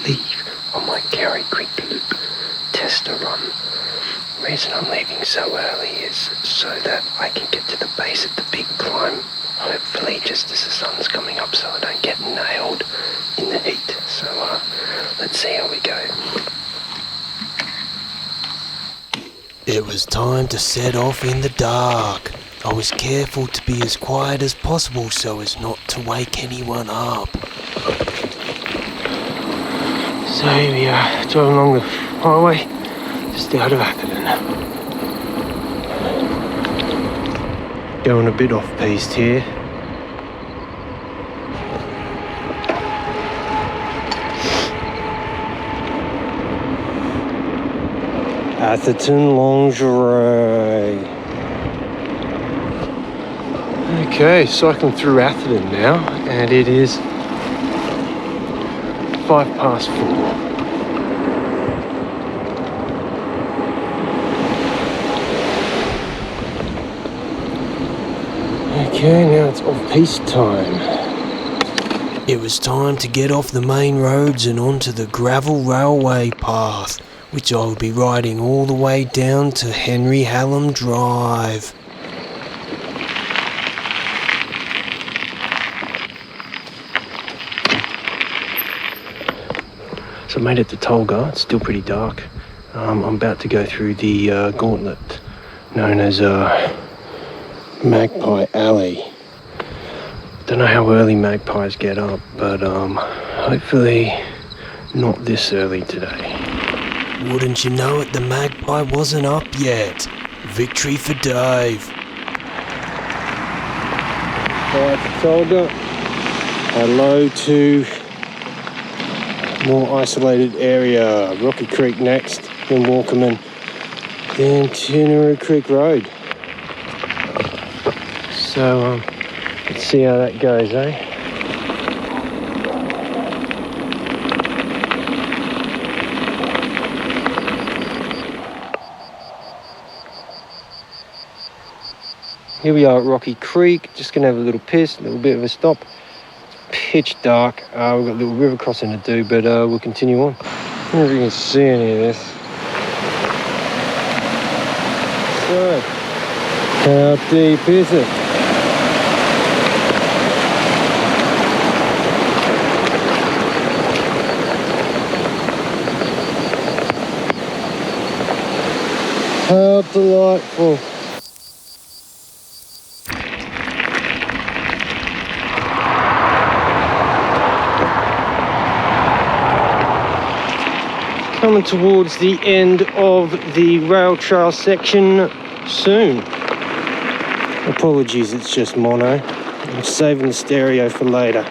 leave on my Kauri Creek loop tester run. The reason I'm leaving so early is so that I can get to the base of the big climb, hopefully just as the sun's coming up, so I don't get nailed in the heat. So let's see how we go. It was time to set off in the dark. I was careful to be as quiet as possible so as not to wake anyone up. So here we are, driving along the highway, just out of Atherton. Going a bit off-piste here. Atherton lingerie. Okay, cycling through Atherton now, and it is 4:05. Okay, now it's off-piste time. It was time to get off the main roads and onto the gravel railway path, which I would be riding all the way down to Henry Hallam Drive. So I made it to Tolga. It's still pretty dark. I'm about to go through the gauntlet known as Magpie Alley. Don't know how early magpies get up, but hopefully not this early today. Wouldn't you know it, the magpie wasn't up yet. Victory for Dave. Alright, to Tolga. Hello to more isolated area. Rocky Creek next, then Walkerman, then Kauri Creek Road. So let's see how that goes, eh? Here we are at Rocky Creek, just gonna have a little piss, a little bit of a stop. It's pitch dark, we've got a little river crossing to do, but we'll continue on. I don't know if you can see any of this. So, how deep is it? How delightful. Coming towards the end of the rail trail section soon. Apologies, it's just mono. I'm saving the stereo for later.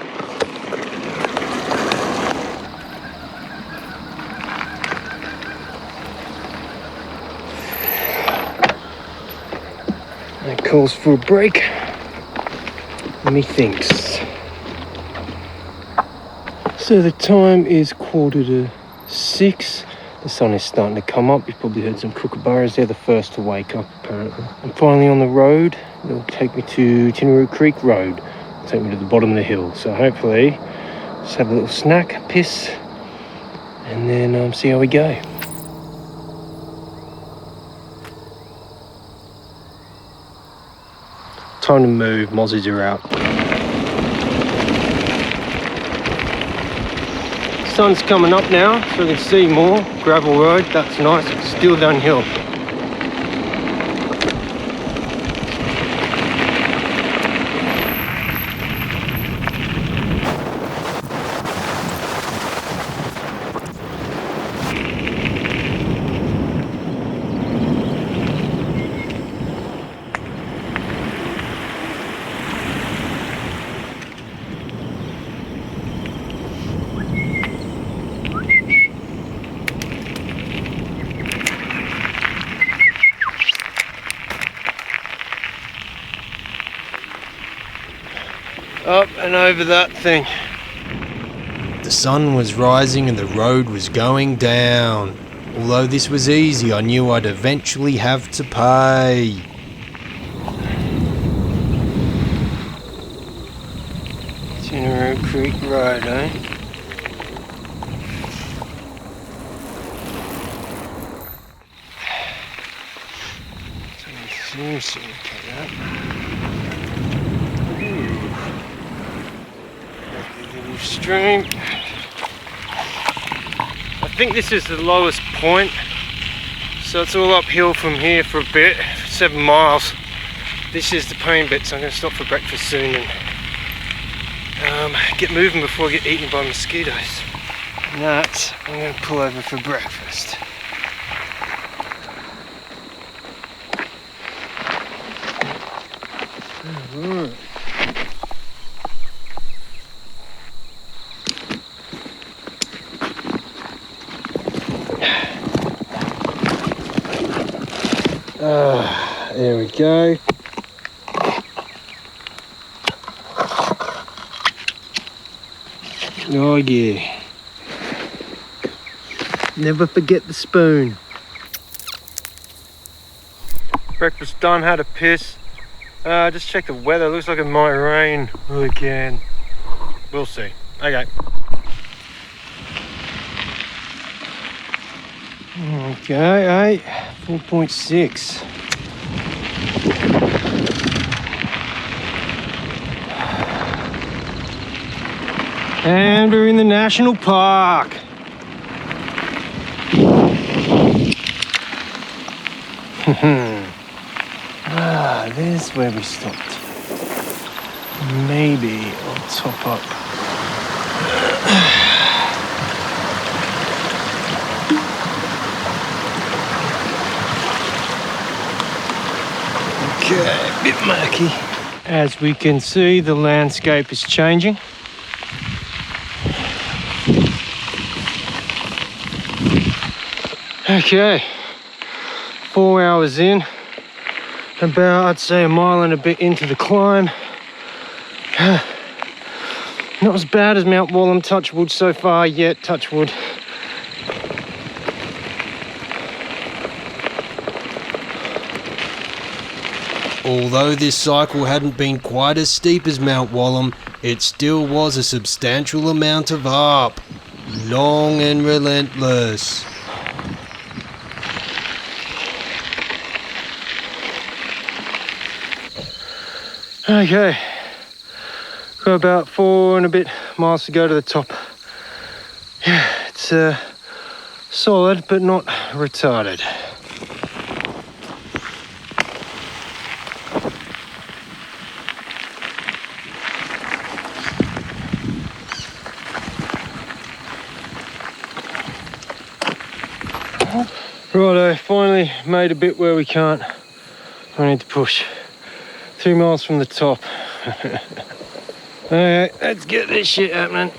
That calls for a break. Methinks. So the time is 5:45. The sun is starting to come up. You've probably heard some kookaburras. They're the first to wake up, apparently. I'm finally on the road. It'll take me to Kauri Creek Road. It'll take me to the bottom of the hill. So hopefully, just have a little snack, piss, and then see how we go. Time to move. Mozzies are out. Sun's coming up now, so we can see more. Gravel road, that's nice. It's still downhill. Up and over that thing. The sun was rising and the road was going down. Although this was easy, I knew I'd eventually have to pay. Kauri Creek Road, eh? seems to indicate that. Ooh. Little stream. I think this is the lowest point, so it's all uphill from here for a bit, 7 miles. This is the pain bit, so I'm going to stop for breakfast soon and get moving before I get eaten by mosquitoes. And that, I'm going to pull over for breakfast. Alright. There we go. Oh yeah. Never forget the spoon. Breakfast done, had a piss. Just check the weather, looks like it might rain again. We'll see. Okay. Okay, 4.6. And we're in the national park. There's where we stopped. Maybe I'll top up. Okay, a bit murky. As we can see, the landscape is changing. Okay, 4 hours in, about, I'd say, a mile and a bit into the climb. Not as bad as Mount Wallam, touch wood so far yet, touch wood. Although this cycle hadn't been quite as steep as Mount Wallam, it still was a substantial amount of up. Long and relentless. Okay, got about 4 and a bit miles to go to the top. Yeah, it's solid but not retarded. Righto, finally made a bit where we can't. I need to push. 3 miles from the top. Alright, let's get this shit happening.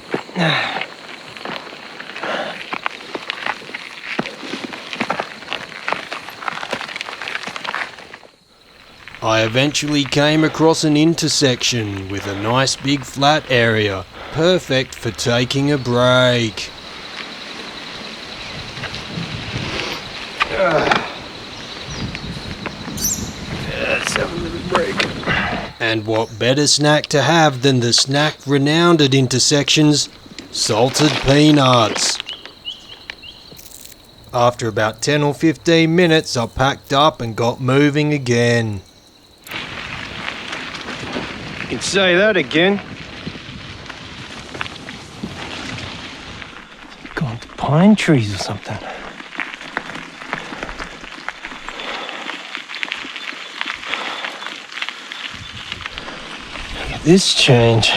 I eventually came across an intersection with a nice big flat area, perfect for taking a break. Let's have a little break. And what better snack to have than the snack renowned at intersections, salted peanuts. After about 10 or 15 minutes, I packed up and got moving again. You can say that again. Gone to pine trees or something. Look at this change.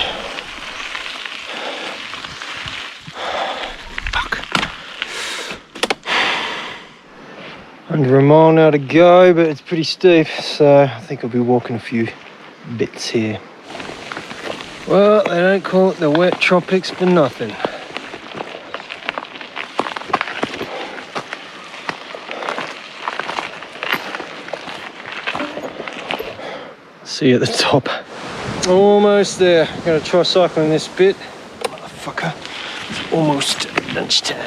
Under a mile now to go, but it's pretty steep, so I think I'll be walking a few bits here. Well, they don't call it the wet tropics for nothing. See you at the top. Almost there. I'm gonna try cycling this bit. Motherfucker. It's almost lunchtime.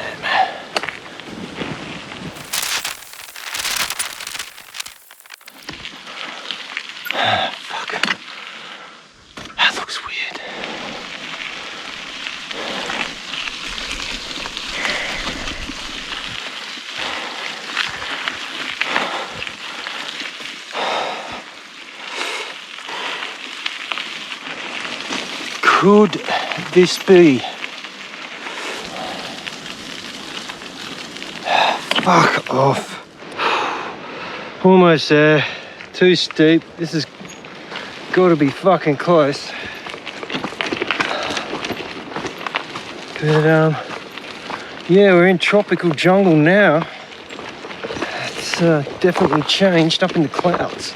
could this be? Fuck off. Almost there. Too steep. This has got to be fucking close. But yeah, we're in tropical jungle now. It's definitely changed up in the clouds.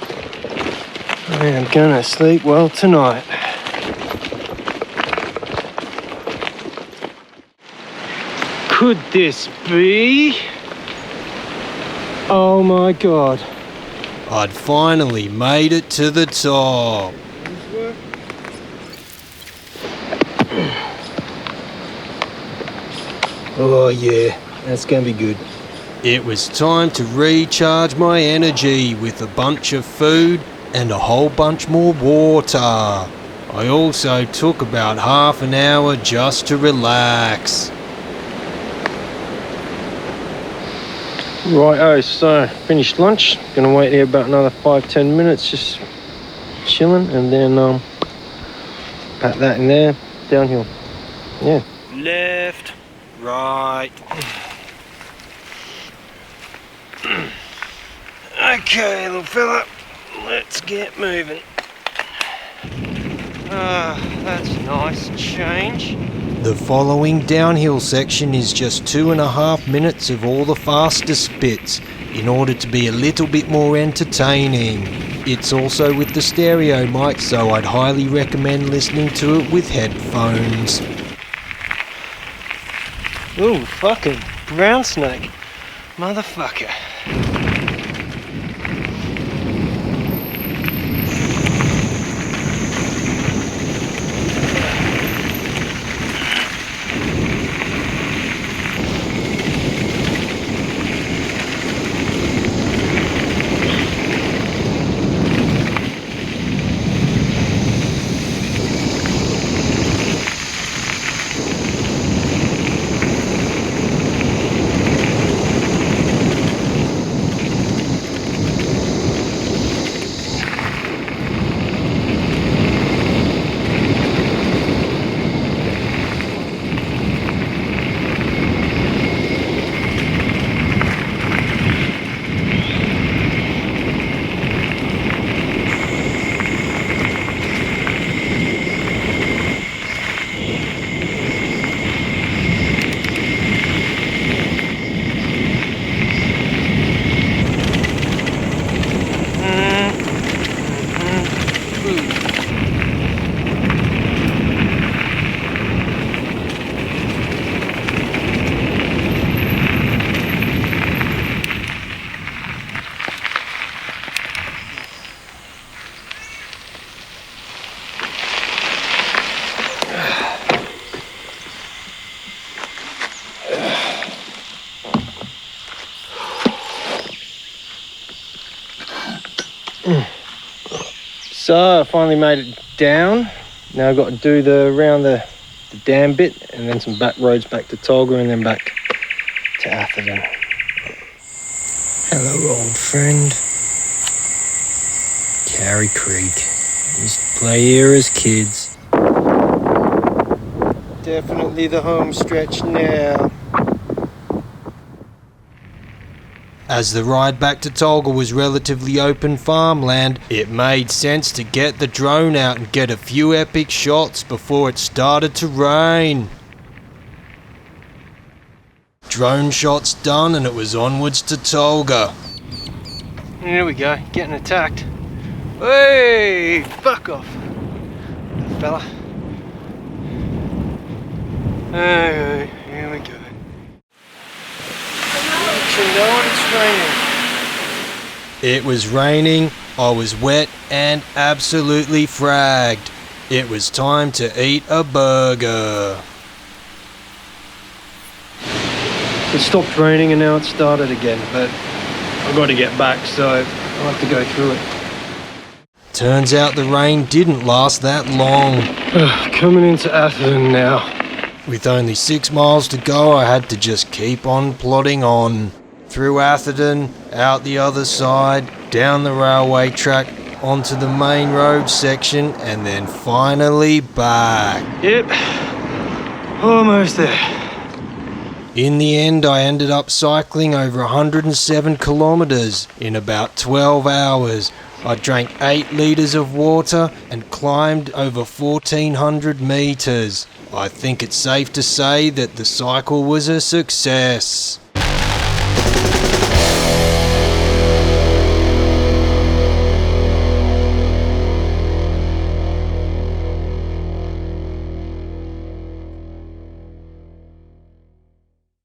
I am gonna sleep well tonight. Could this be? Oh my god. I'd finally made it to the top. Oh yeah, that's gonna be good. It was time to recharge my energy with a bunch of food and a whole bunch more water. I also took about half an hour just to relax. Righto, so finished lunch. Gonna wait here about another 5-10 minutes, just chilling, and then pack that in there, downhill. Yeah. Left, right. Okay, little fella, let's get moving. That's a nice change. The following downhill section is just 2.5 minutes of all the fastest bits in order to be a little bit more entertaining. It's also with the stereo mic, so I'd highly recommend listening to it with headphones. Ooh, fucking brown snake. Motherfucker. So I finally made it down. Now I've got to do around the dam bit, and then some back roads back to Tolga, and then back to Atherton. Hello, old friend. Kauri Creek. Used to play here as kids. Definitely the home stretch now. As the ride back to Tolga was relatively open farmland, it made sense to get the drone out and get a few epic shots before it started to rain. Drone shots done, and it was onwards to Tolga. Here we go, getting attacked. Hey, fuck off, fella. Hey, here we go. Actually, no, it's raining. It was raining, I was wet and absolutely fragged. It was time to eat a burger. It stopped raining and now it started again, but I've got to get back, so I'll have to go through it. Turns out the rain didn't last that long. Coming into Atherton now. With only 6 miles to go, I had to just keep on plodding on. Through Atherton, out the other side, down the railway track, onto the main road section, and then finally back. Yep, almost there. In the end, I ended up cycling over 107 kilometres in about 12 hours. I drank 8 litres of water and climbed over 1,400 metres. I think it's safe to say that the cycle was a success.